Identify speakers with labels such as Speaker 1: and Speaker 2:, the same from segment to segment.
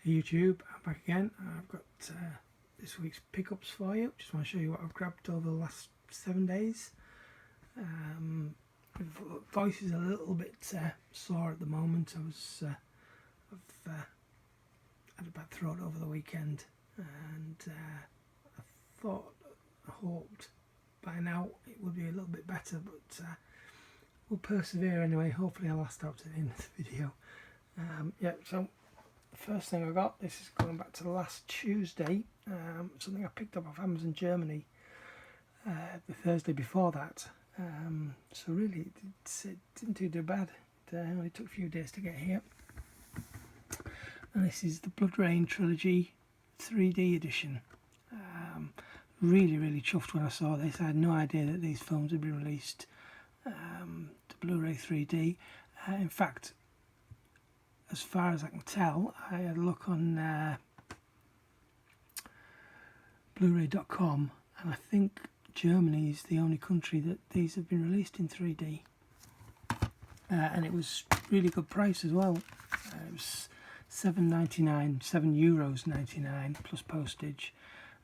Speaker 1: Hey YouTube, I'm back again. I've got this week's pickups for you. Just want to show you what I've grabbed over the last 7 days. My voice is a little bit sore at the moment. I've had a bad throat over the weekend, and I hoped by now it would be a little bit better, but we'll persevere anyway. Hopefully I'll last out to the end of the video. So the first thing I got, this is going back to last Tuesday, something I picked up off Amazon Germany the Thursday before that. So really it didn't do bad. It only took a few days to get here. And this is the Blu Ray trilogy 3D edition. Really chuffed when I saw this. I had no idea that these films had been released to Blu Ray 3D. In fact, as far as I can tell, I had a look on Blu-ray.com, and I think Germany is the only country that these have been released in 3D. And it was really good price as well. It was €7.99, €7.99 plus postage.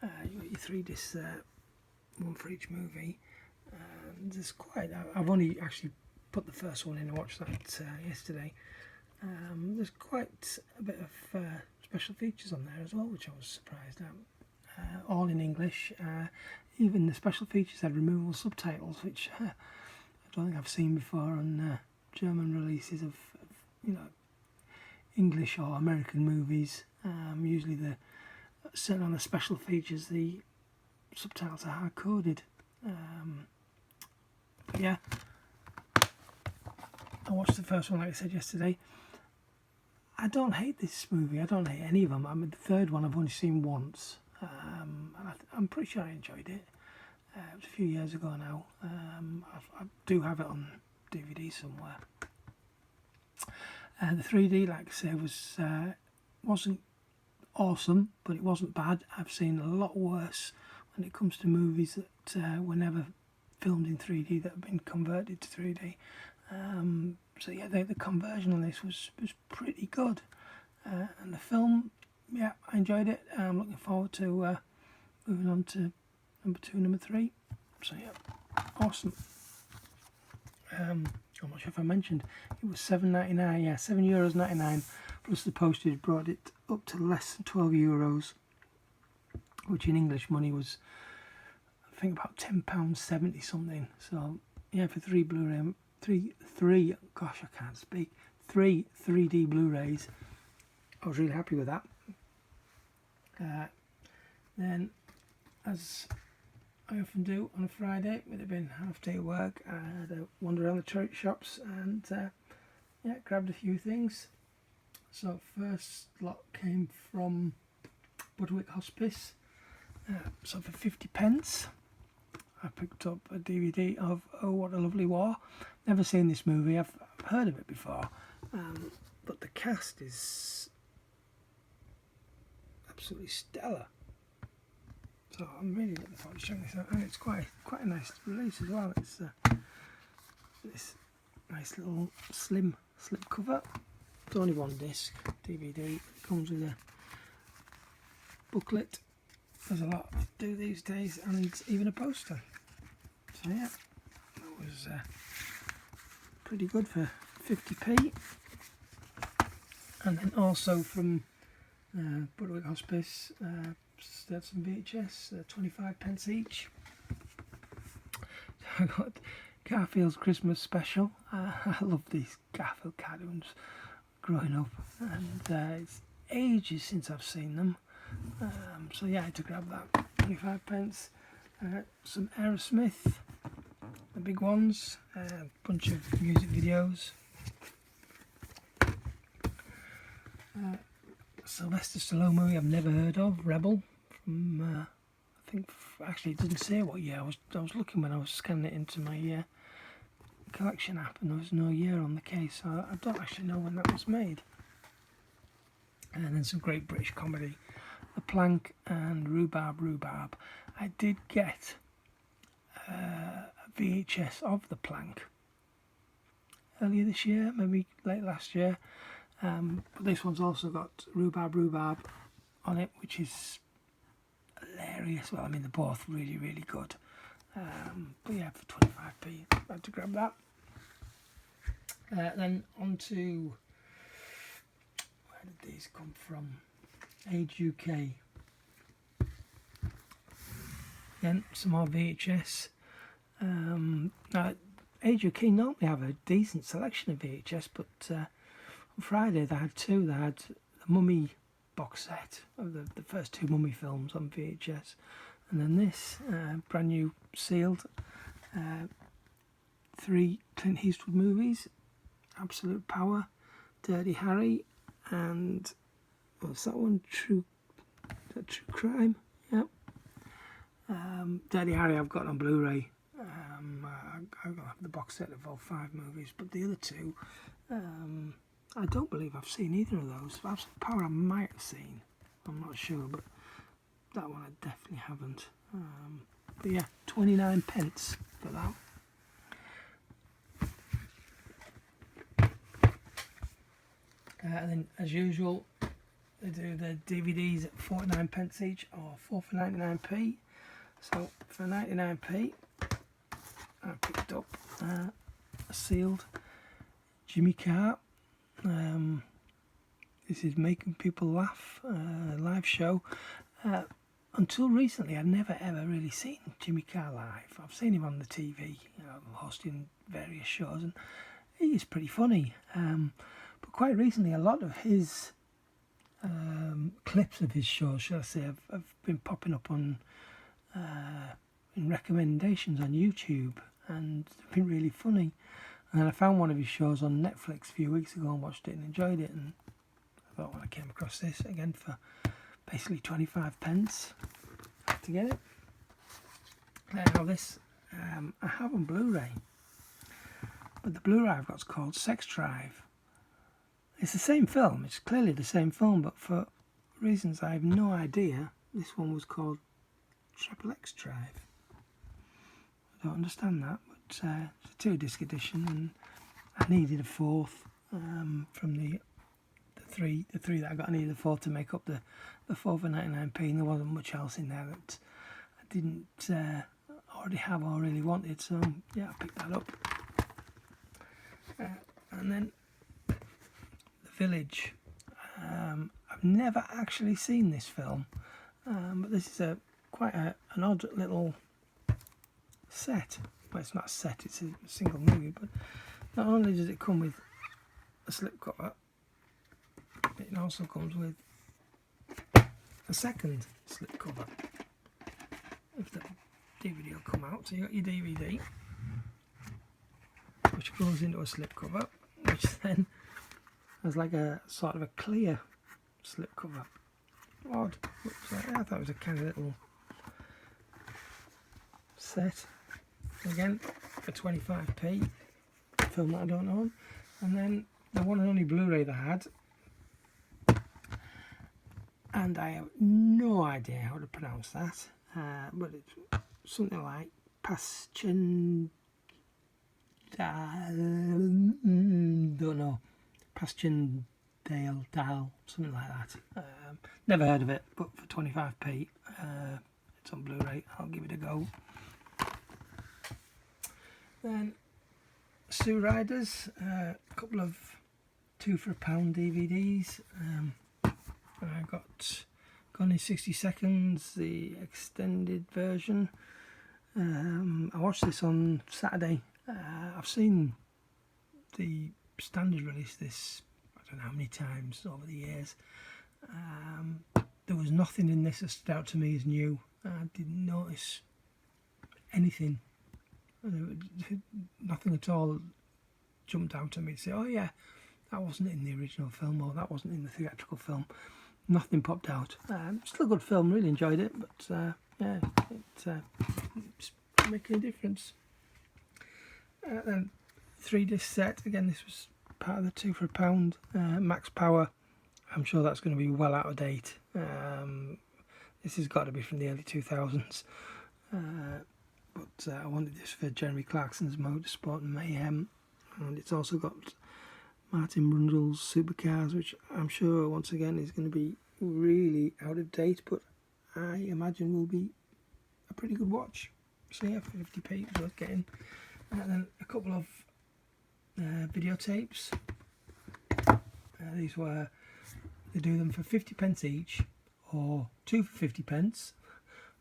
Speaker 1: You got your 3 discs there, one for each movie. And there's quite. I've only actually put the first one in and watched that yesterday. There's quite a bit of special features on there as well, which I was surprised at. All in English. Even the special features had removable subtitles, which I don't think I've seen before on German releases of English or American movies. Usually certainly on the special features, the subtitles are hard coded. But yeah, I watched the first one, like I said yesterday. I don't hate this movie. I don't hate any of them. I mean, the third one I've only seen once, and I'm pretty sure I enjoyed it. It was a few years ago now. I do have it on DVD somewhere. The 3D, like I say, wasn't awesome, but it wasn't bad. I've seen a lot worse when it comes to movies that were never filmed in 3D that have been converted to 3D. So yeah, the conversion on this was pretty good. And the film, yeah, I enjoyed it. I'm looking forward to moving on to number 2, number 3. So yeah, awesome. I'm not sure if I mentioned, it was €7.99, yeah, €7.99 plus the postage brought it up to less than €12, which in English money was, I think, about £10.70 something. So yeah, for 3 Blu-ray, three, gosh, I can't speak, 3 3D Blu-rays, I was really happy with that. Then, as I often do on a Friday, with it being half day work, I had a wander around the charity shops and yeah, grabbed a few things. So first lot came from Hospice. So for 50p, I picked up a DVD of Oh What a Lovely War. Never seen this movie. I've heard of it before, but the cast is absolutely stellar. So I'm really looking forward to checking this out, and it's quite a nice release as well. It's this nice little slim slip cover. It's only one disc DVD. It comes with a booklet. There's a lot to do these days, and even a poster. So yeah, that was pretty good for 50p. And then also from Blu Ray Hospice, there's some VHS, 25p each. I got Garfield's Christmas special. I love these Garfield cartoons growing up, and it's ages since I've seen them. So yeah, I had to grab that. 25p. Some Aerosmith, the big ones. A bunch of music videos. Sylvester Stallone movie I've never heard of, Rebelle, from I think, actually it doesn't say what year. I was looking when I was scanning it into my collection app, and there was no year on the case, so I don't actually know when that was made. And then some great British comedy, The Plank and Rhubarb. I did get a VHS of The Plank earlier this year, maybe late last year. But this one's also got Rhubarb on it, which is hilarious. Well, I mean, they're both really, really good. But yeah, for 25p, I had to grab that. Then on to, where did these come from? Age UK. Again, some more VHS. Now, Age UK normally have a decent selection of VHS, but on Friday they had two. They had the Mummy box set of the first two Mummy films on VHS, and then this brand new sealed 3 Clint Eastwood movies: Absolute Power, Dirty Harry, and what's that one? True Crime. Yep. Dirty Harry I've got on Blu Ray. I've got the box set of all 5 movies, but the other two, I don't believe I've seen either of those. Absolute Power I might have seen, I'm not sure, but that one I definitely haven't. But yeah, 29 pence for that. And then, as usual, they do the DVDs at 49 pence each, or 4 for 99p. So for 99p, I picked up a sealed Jimmy Carr. This is Making People Laugh, live show. Until recently, I'd never ever really seen Jimmy Carr live. I've seen him on the TV, hosting various shows, and he is pretty funny. But quite recently, a lot of his clips of his shows, shall I say, have been popping up on in recommendations on YouTube, and they've been really funny. And then I found one of his shows on Netflix a few weeks ago and watched it and enjoyed it, and I thought when I came across this again for basically 25 pence, I had to get it. Now this I have on Blu Ray, but the Blu Ray I've got is called Sex Drive. It's the same film, it's clearly the same film, but for reasons I have no idea, this one was called XXX Drive. I don't understand that, but it's a 2-disc edition, and I needed a 4th from the three that I got. I needed a 4th to make up the 4 for 99p, and there wasn't much else in there that I didn't already have or really wanted, so yeah, I picked that up. And then The Village. I've never actually seen this film, but this is quite an odd little set. Well, it's not a set, it's a single movie, but not only does it come with a slipcover, it also comes with a second slipcover if the DVD will come out. So you got your DVD, which goes into a slipcover, which then has like a sort of a clear slipcover. Odd. I thought it was a kind of little set. Again, for 25p, film that I don't own. And then the one and only Blu-ray they had, and I have no idea how to pronounce that, but it's something like Passchendaele, don't know, Passchendaele, something like that. Never heard of it, but for 25p, it's on Blu-ray. I'll give it a go. Then Sue Riders, a couple of 2 for £1 DVDs. I got Gone in 60 Seconds, the extended version. I watched this on Saturday. I've seen the standard release this, I don't know how many times over the years. There was nothing in this that stood out to me as new. I didn't notice anything. Nothing at all jumped out at me to say, oh yeah, that wasn't in the original film, or that wasn't in the theatrical film. Nothing popped out. Still a good film, really enjoyed it, but yeah, it's making a difference. Then 3-disc set, again this was part of the 2 for £1, Max Power. I'm sure that's going to be well out of date. This has got to be from the early 2000s. But I wanted this for Jeremy Clarkson's Motorsport and Mayhem, and it's also got Martin Brundle's Supercars, which I'm sure once again is going to be really out of date, but I imagine will be a pretty good watch. So yeah, 50p is worth getting. And then a couple of videotapes. These were, they do them for 50p each, or 2 for 50p,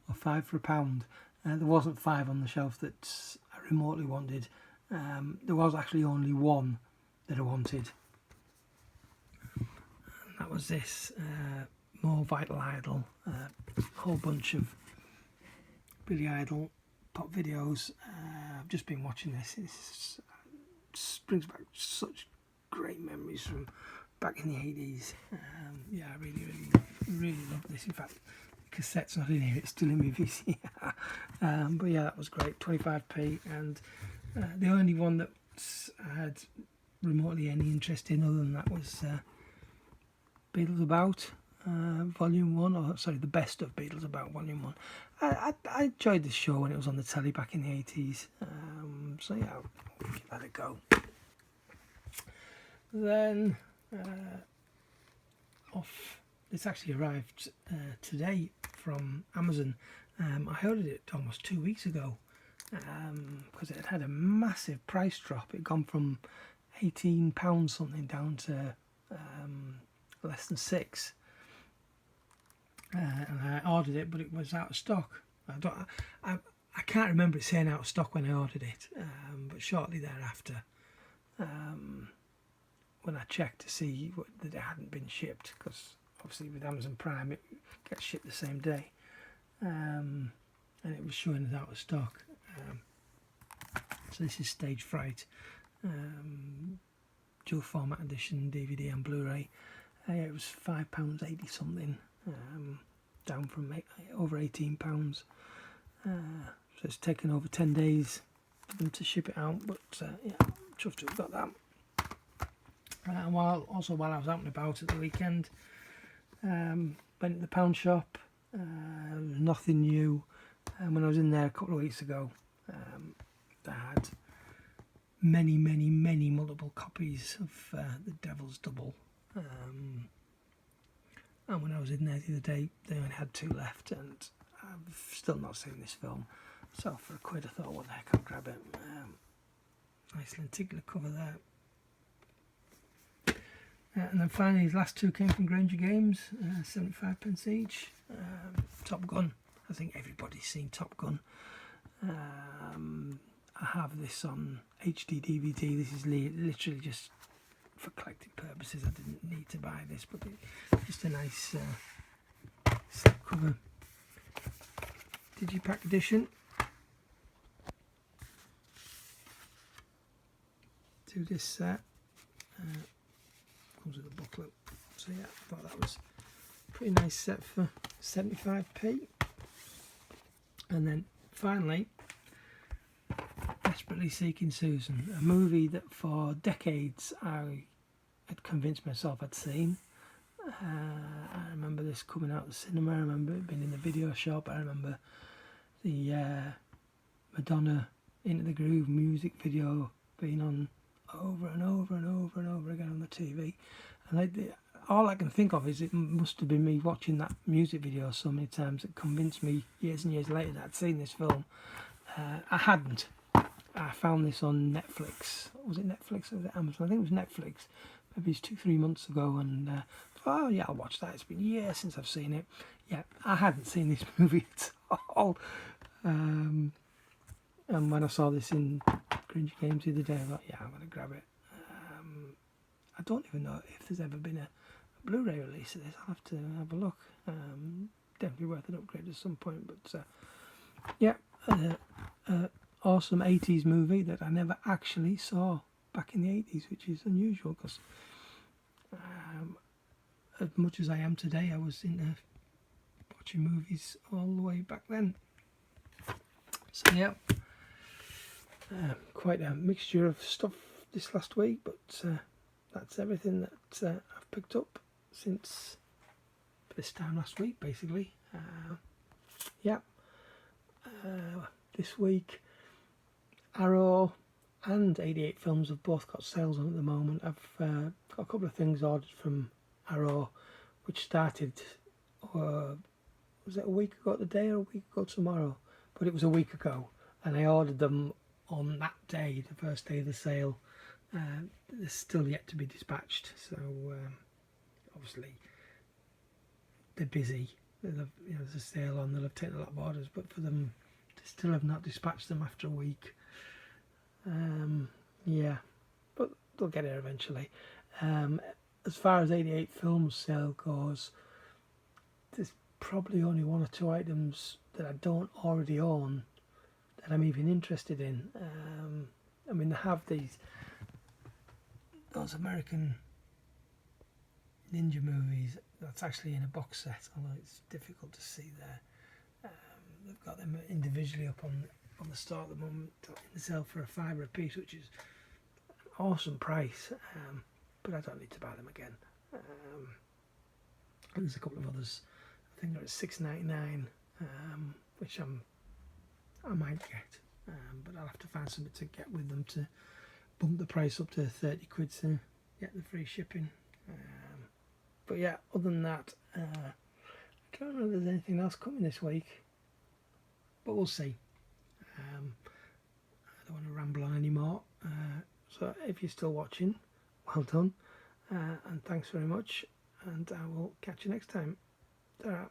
Speaker 1: or 5 for £1. There wasn't 5 on the shelf that I remotely wanted. There was actually only one that I wanted. And that was this More Vital Idol. A whole bunch of Billy Idol pop videos. I've just been watching this. It brings back such great memories from back in the 80s. Yeah, I really love this. In fact, the cassette's not in here, it's still in my VCR. But yeah, that was great. 25p, and the only one that I had remotely any interest in other than that was Beatles About Volume 1, or sorry, the best of Beatles About Volume 1. I enjoyed this show when it was on the telly back in the 80s. So yeah, I'll give that a go. Then it's actually arrived today from Amazon. I ordered it almost 2 weeks ago because it had a massive price drop. It had gone from £18 something down to less than £6. And I ordered it, but it was out of stock. I can't remember it saying out of stock when I ordered it, but shortly thereafter, when I checked to see that it hadn't been shipped, because obviously with Amazon Prime it gets shipped the same day, and it was showing as out of stock. So this is Stage Fright, dual format edition, DVD and Blu Ray. It was £5.80 something, down from over £18. So it's taken over 10 days for them to ship it out, but yeah, I'm chuffed to have got that. And while I was out and about at the weekend, went to the pound shop. There was nothing new. When I was in there a couple of weeks ago, they had many multiple copies of The Devil's Double. And when I was in there the other day, they only had 2 left, and I've still not seen this film. So for £1, I thought, what the heck, I'll grab it. Nice lenticular cover there. And then finally, these last 2 came from Granger Games, 75p each. Top Gun. I think everybody's seen Top Gun. I have this on HD DVD. This is literally just for collecting purposes. I didn't need to buy this, but it's just a nice slipcover digipack edition. To this set. Comes with a booklet. So yeah, I thought that was a pretty nice set for 75p. And then finally, Desperately Seeking Susan, a movie that for decades I had convinced myself I'd seen. I remember this coming out of the cinema. I remember it being in the video shop. I remember the Madonna Into the Groove music video being on over and over again on the TV. And all I can think of is it must have been me watching that music video so many times that convinced me years and years later that I'd seen this film. I hadn't. I found this on Netflix. Was it Netflix or was it Amazon? I think it was Netflix. Maybe it's 2-3 months ago, and oh yeah, I'll watch that. It's been years since I've seen it. Yeah, I hadn't seen this movie at all. And when I saw this in Granger Games the other day, I thought, yeah, I'm going to grab it. I don't even know if there's ever been a Blu Ray release of this. I'll have to have a look. Definitely worth an upgrade at some point. But yeah, awesome 80s movie that I never actually saw back in the 80s, which is unusual because as much as I am today, I was into watching movies all the way back then. So yeah, quite a mixture of stuff this last week, but that's everything that I've picked up since this time last week, basically. Yeah, this week Arrow and 88 Films have both got sales on at the moment. I've got a couple of things ordered from Arrow, which started, was it a week ago today or a week ago tomorrow? But it was a week ago, and I ordered them on that day, the first day of the sale. They're still yet to be dispatched, so obviously they're busy. There's a sale on, they'll have taken a lot of orders, but for them to still have not dispatched them after a week, yeah, but they'll get it eventually. As far as 88 Films sale goes, there's probably only one or two items that I don't already own that I'm even interested in. I mean, they have those American ninja movies that's actually in a box set, although it's difficult to see there. They've got them individually up on the store at the moment in the sale for £5 a piece, which is an awesome price, but I don't need to buy them again. There's a couple of others, I think they're at £6.99, which I might get, but I'll have to find something to get with them to bump the price up to 30 quid to get the free shipping. But yeah, other than that, I don't know if there's anything else coming this week, but we'll see. I don't want to ramble on anymore, so if you're still watching, well done, and thanks very much, and I will catch you next time. Ta-ra.